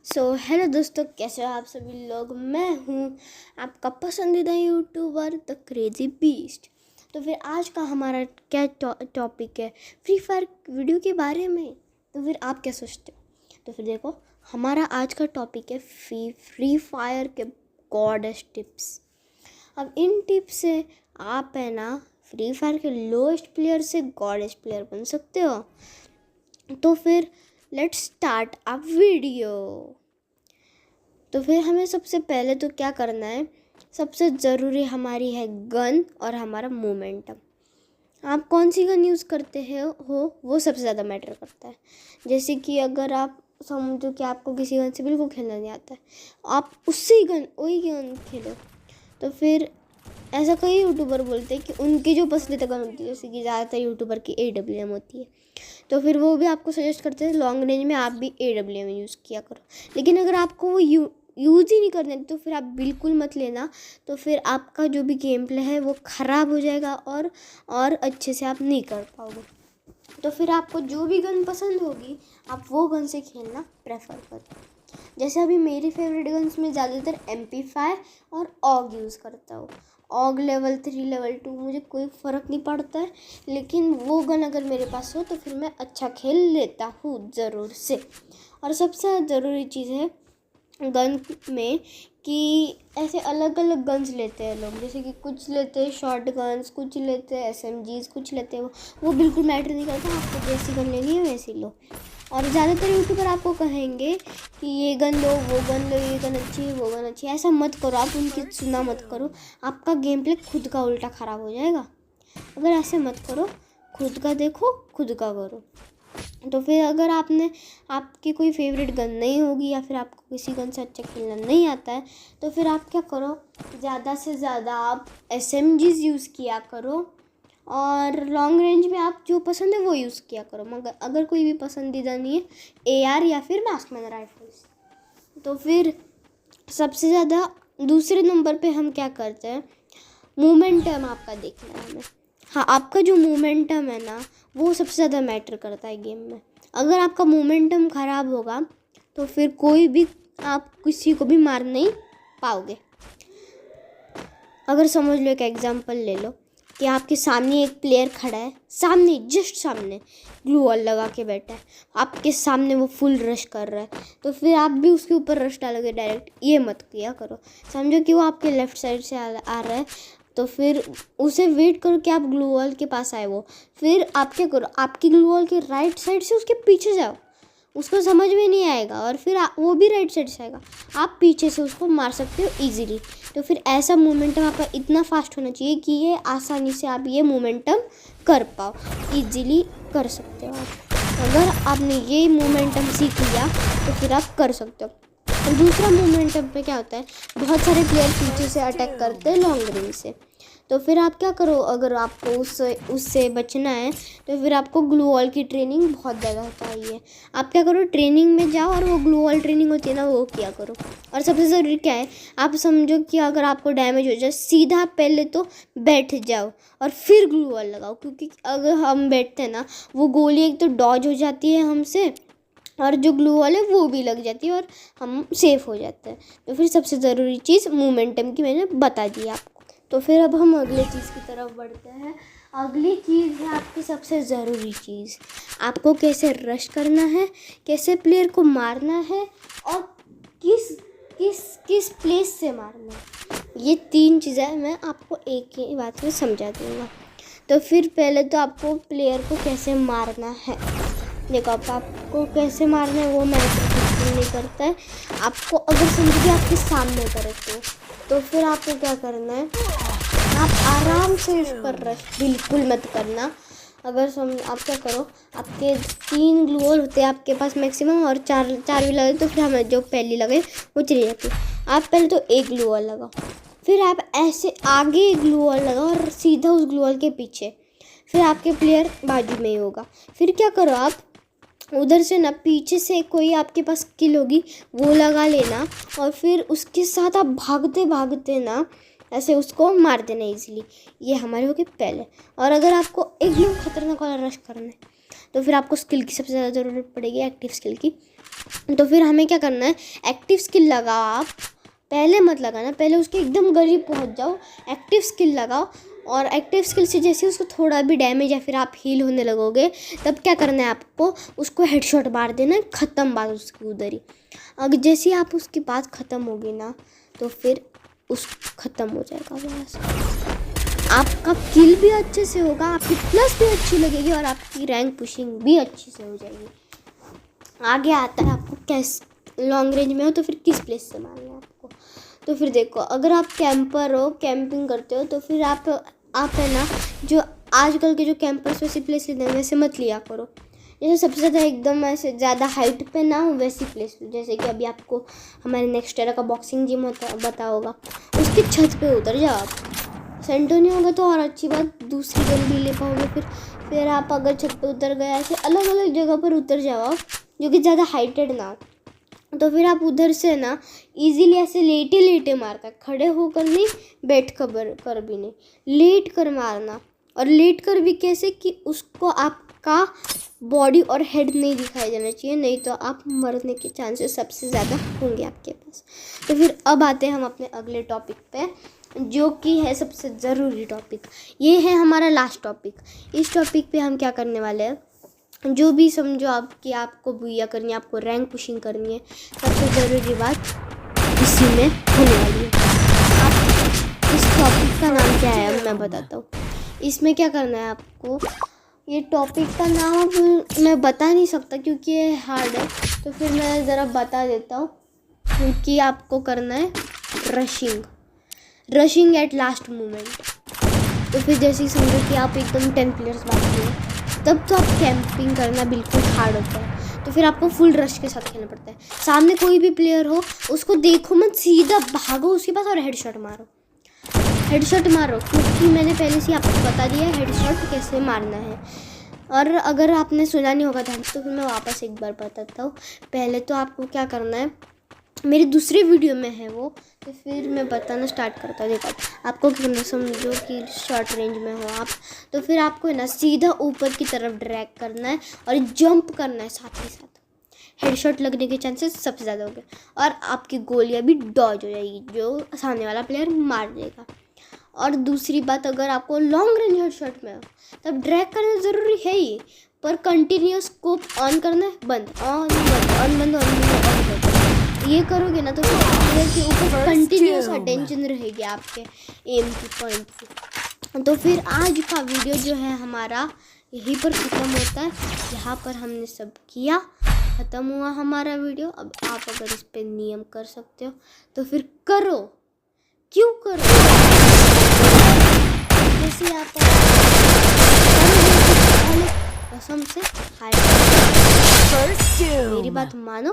Hello दोस्तों, कैसे हो आप सभी लोग। मैं हूँ आपका पसंदीदा यूट्यूबर द क्रेजी बीस्ट। तो फिर आज का हमारा क्या टॉपिक है, फ्री फायर वीडियो के बारे में। तो फिर आप क्या सोचते हो? तो फिर देखो, हमारा आज का टॉपिक है फ्री फायर के गॉडेस्ट टिप्स। अब इन टिप्स से आप है ना फ्री फायर के लोएस्ट प्लेयर से गॉडेस्ट प्लेयर बन सकते हो। तो फिर लेट्स स्टार्ट अ वीडियो। तो फिर हमें सबसे पहले तो क्या करना है, सबसे ज़रूरी हमारी है गन और हमारा मोमेंटम। आप कौन सी गन यूज़ करते हो वो सबसे ज़्यादा मैटर करता है। जैसे कि अगर आप समझो कि आपको किसी गन से बिल्कुल खेलना नहीं आता है, आप वही गन खेलो। तो फिर ऐसा कई यूट्यूबर बोलते हैं कि उनकी जो पसंदीदा गन होती है, जैसे कि ज़्यादातर यूट्यूबर की AWM होती है, तो फिर वो भी आपको सजेस्ट करते हैं लॉन्ग रेंज में आप भी AWM यूज़ किया करो। लेकिन अगर आपको वो यूज़ ही नहीं करना है तो फिर आप बिल्कुल मत लेना। तो फिर आपका जो भी गेम प्ले है वो ख़राब हो जाएगा और अच्छे से आप नहीं कर पाओगे। तो फिर आपको जो भी गन पसंद होगी आप वो गन से खेलना प्रेफर करो। जैसे अभी मेरी फेवरेट गन्स में ज़्यादातर MP5 और ऑग यूज़ करता हूँ। ऑग लेवल 3 लेवल 2 मुझे कोई फ़र्क नहीं पड़ता है, लेकिन वो गन अगर मेरे पास हो तो फिर मैं अच्छा खेल लेता हूँ ज़रूर से। और सबसे ज़रूरी चीज़ है गन में कि ऐसे अलग अलग गन्स लेते हैं लोग, जैसे कि कुछ लेते हैं शॉर्ट गन्स, कुछ लेते हैं SMGs, कुछ लेते हैं वो बिल्कुल मैटर नहीं करता। आपको जैसी गन लेनी है वैसी लो। और ज़्यादातर यूट्यूबर आपको कहेंगे कि ये गन लो, वो गन लो, ये गन अच्छी है, वो गन अच्छी है। ऐसा मत करो, आप उनकी सुना मत करो, आपका गेम प्ले खुद का उल्टा ख़राब हो जाएगा। अगर ऐसे मत करो, खुद का देखो, खुद का करो। तो फिर अगर आपकी कोई फेवरेट गन नहीं होगी या फिर आपको किसी गन से अच्छा खेलना नहीं आता है, तो फिर आप क्या करो, ज़्यादा से ज़्यादा आप SMGs यूज़ किया करो। और लॉन्ग रेंज में आप जो पसंद है वो यूज़ किया करो। मगर अगर कोई भी पसंदीदा नहीं है, AR या फिर मार्क्समैन राइफल्स। तो फिर सबसे ज़्यादा दूसरे नंबर पे हम क्या करते हैं, मोमेंटम आपका देखना है हमें। हाँ, आपका जो मोमेंटम है ना वो सबसे ज़्यादा मैटर करता है गेम में। अगर आपका मोमेंटम ख़राब होगा तो फिर आप किसी को भी मार नहीं पाओगे। अगर समझ लो, एक एग्जांपल ले लो कि आपके सामने एक प्लेयर खड़ा है, जस्ट सामने ग्लू वॉल लगा के बैठा है, आपके सामने वो फुल रश कर रहा है, तो फिर आप भी उसके ऊपर रश डालोगे डायरेक्ट। ये मत किया करो। समझो कि वो आपके लेफ़्ट साइड से आ रहा है, तो फिर उसे वेट करो कि आप ग्लू वॉल के पास आए वो। फिर आप क्या करो, आपकी ग्लू वॉल के राइट साइड से उसके पीछे जाओ, उसको समझ में नहीं आएगा और फिर वो भी राइट साइड से आएगा, आप पीछे से उसको मार सकते हो ईजीली। तो फिर ऐसा मोमेंटम आपका इतना फास्ट होना चाहिए कि ये आसानी से आप ये मोमेंटम कर पाओ, ईजीली कर सकते हो आप। अगर आपने ये मोमेंटम सीख लिया तो फिर आप कर सकते हो। और दूसरा मोमेंटम पे क्या होता है, बहुत सारे प्लेयर पीछे से अटैक करते हैं लॉन्ग रेंज से। तो फिर आप क्या करो, अगर आपको उससे बचना है तो फिर आपको ग्लू वॉल की ट्रेनिंग बहुत ज़्यादा चाहिए। आप क्या करो, ट्रेनिंग में जाओ और वो ग्लू वॉल ट्रेनिंग होती है ना वो किया करो। और सबसे ज़रूरी क्या है, आप समझो कि अगर आपको डैमेज हो जाए, सीधा पहले तो बैठ जाओ और फिर ग्लू वॉल लगाओ। क्योंकि अगर हम बैठते हैं ना, वो गोली एक तो डॉज हो जाती है हमसे, और जो ग्लू वॉल है वो भी लग जाती है और हम सेफ़ हो जाते हैं। तो फिर सबसे ज़रूरी चीज़ मोमेंटम की मैंने बता दी आपको। तो फिर अब हम अगले चीज़ की तरफ बढ़ते हैं। अगली चीज़ है आपकी सबसे ज़रूरी चीज़, आपको कैसे रश करना है, कैसे प्लेयर को मारना है और किस किस किस प्लेस से मारना है। ये 3 चीज़ें मैं आपको एक ही बात में समझा दूँगा। तो फिर पहले तो आपको प्लेयर को कैसे मारना है, देखो आपको कैसे मारना है वो मैटर बिल्कुल नहीं करता है। आपको अगर समझो कि आपके सामने करे तो फिर आपको क्या करना है, आप आराम से उस पर रश बिल्कुल मत करना। अगर आप क्या करो, आपके 3 ग्लू वॉल होते हैं आपके पास मैक्सिमम, और चार भी लगे तो फिर हमें जो पहली लगे वो चली जाती है। आप पहले तो एक ग्लू वॉल लगाओ, फिर आप ऐसे आगे ग्लू वॉल लगाओ और सीधा उस ग्लू वॉल के पीछे, फिर आपके प्लेयर बाजू में ही होगा। फिर क्या करो, आप उधर से ना पीछे से कोई आपके पास किल होगी वो लगा लेना, और फिर उसके साथ आप भागते भागते ना ऐसे उसको मार देना इजीली। ये हमारे हो गए पहले। और अगर आपको एकदम खतरनाक वाला रश करना है तो फिर आपको स्किल की सबसे ज़्यादा ज़रूरत पड़ेगी, एक्टिव स्किल की। तो फिर हमें क्या करना है, एक्टिव स्किल लगाओ आप, पहले मत लगाना, पहले उसके एकदम करीब पहुंच जाओ, एक्टिव स्किल लगाओ। और एक्टिव स्किल से जैसे उसको थोड़ा भी डैमेज या फिर आप हील होने लगोगे, तब क्या करना है आपको, उसको हेडशॉट मार देना है, ख़त्म बात उसकी उधर ही। अगर जैसे आप उसकी बात ख़त्म होगी ना, तो फिर उस ख़त्म हो जाएगा बस। आपका किल भी अच्छे से होगा, आपकी प्लस भी अच्छी लगेगी और आपकी रैंक पुशिंग भी अच्छी से हो जाएगी। आगे आता है आपको कैसे लॉन्ग रेंज में हो तो फिर किस प्लेस से मारना है आपको। तो फिर देखो, अगर आप कैंपर हो, कैंपिंग करते हो, तो फिर आप है ना, जो आजकल के जो कैंपर्स वैसी प्लेस लेते हैं वैसे मत लिया करो। जैसे सबसे ज़्यादा एकदम ऐसे ज़्यादा हाइट पे ना हो वैसी प्लेस, जैसे कि अभी आपको हमारे नेक्स्ट टेरा का बॉक्सिंग जिम बता होगा, उसकी छत पे उतर जाओ आप। सेंटर नहीं होगा तो और अच्छी बात, दूसरी गन भी ले पाओगे। फिर आप अगर छत पे उतर गए, ऐसे अलग अलग जगह पर उतर जाओ जो कि ज़्यादा हाइटेड ना हो, तो फिर आप उधर से ना इजीली ऐसे लेटे लेटे मारता, खड़े होकर नहीं, बैठ कर भी नहीं, लेट कर मारना। और लेट कर भी कैसे कि उसको आपका बॉडी और हेड नहीं दिखाई देना चाहिए, नहीं तो आप मरने के चांसेस सबसे ज़्यादा होंगे आपके पास। तो फिर अब आते हैं हम अपने अगले टॉपिक पे, जो कि है सबसे ज़रूरी टॉपिक। ये है हमारा लास्ट टॉपिक। इस टॉपिक पे हम क्या करने वाले हैं, जो भी समझो आप कि आपको बुया करनी है, आपको रैंक पुशिंग करनी है, सबसे ज़रूरी बात इसी में होने वाली है। आप इस टॉपिक का नाम क्या है मैं बताता हूँ। इसमें क्या करना है आपको, ये टॉपिक का नाम मैं बता नहीं सकता क्योंकि ये हार्ड है, तो फिर मैं ज़रा बता देता हूँ। क्योंकि आपको करना है रशिंग एट लास्ट मोमेंट। तो फिर जैसे ही समझो कि आप एकदम 10 प्लेयर्स बाकी हैं, तब तो आप कैंपिंग करना बिल्कुल हार्ड होता है। तो फिर आपको फुल रश के साथ खेलना पड़ता है। सामने कोई भी प्लेयर हो, उसको देखो मत, सीधा भागो उसके पास और हेडशॉट मारो, क्योंकि मैंने पहले से आपको बता दिया है हेडशॉट कैसे मारना है। और अगर आपने सुना नहीं होगा ध्यान से, तो फिर मैं वापस एक बार बताता हूँ। पहले तो आपको क्या करना है, मेरी दूसरे वीडियो में है वो, तो फिर मैं बताना स्टार्ट करता हूँ। देखो आपको करना, समझो कि शॉर्ट रेंज में हो आप, तो फिर आपको है ना सीधा ऊपर की तरफ ड्रैग करना है और जंप करना है, साथ ही साथ हेडशॉट लगने के चांसेस सबसे ज़्यादा हो गए और आपकी गोलियाँ भी डॉज हो जाएगी, जो सामने वाला प्लेयर मार देगा। और दूसरी बात, अगर आपको लॉन्ग रेंज हेडशॉट में हो तब ड्रैग करना ज़रूरी है ही, पर कंटिन्यूस स्कोप ऑन करना है, बंद ऑन बंद। ये करोगे ना तो प्लेयर के ऊपर कंटिन्यूस अटेंशन रहेगी आपके एम की पॉइंट की। तो फिर आज का वीडियो जो है हमारा यहीं पर ख़त्म होता है। यहाँ पर हमने सब किया, ख़त्म हुआ हमारा वीडियो। अब आप अगर इस पे नियम कर सकते हो तो फिर करो, क्यों करो। जैसे आप कसम से मेरी बात मानो।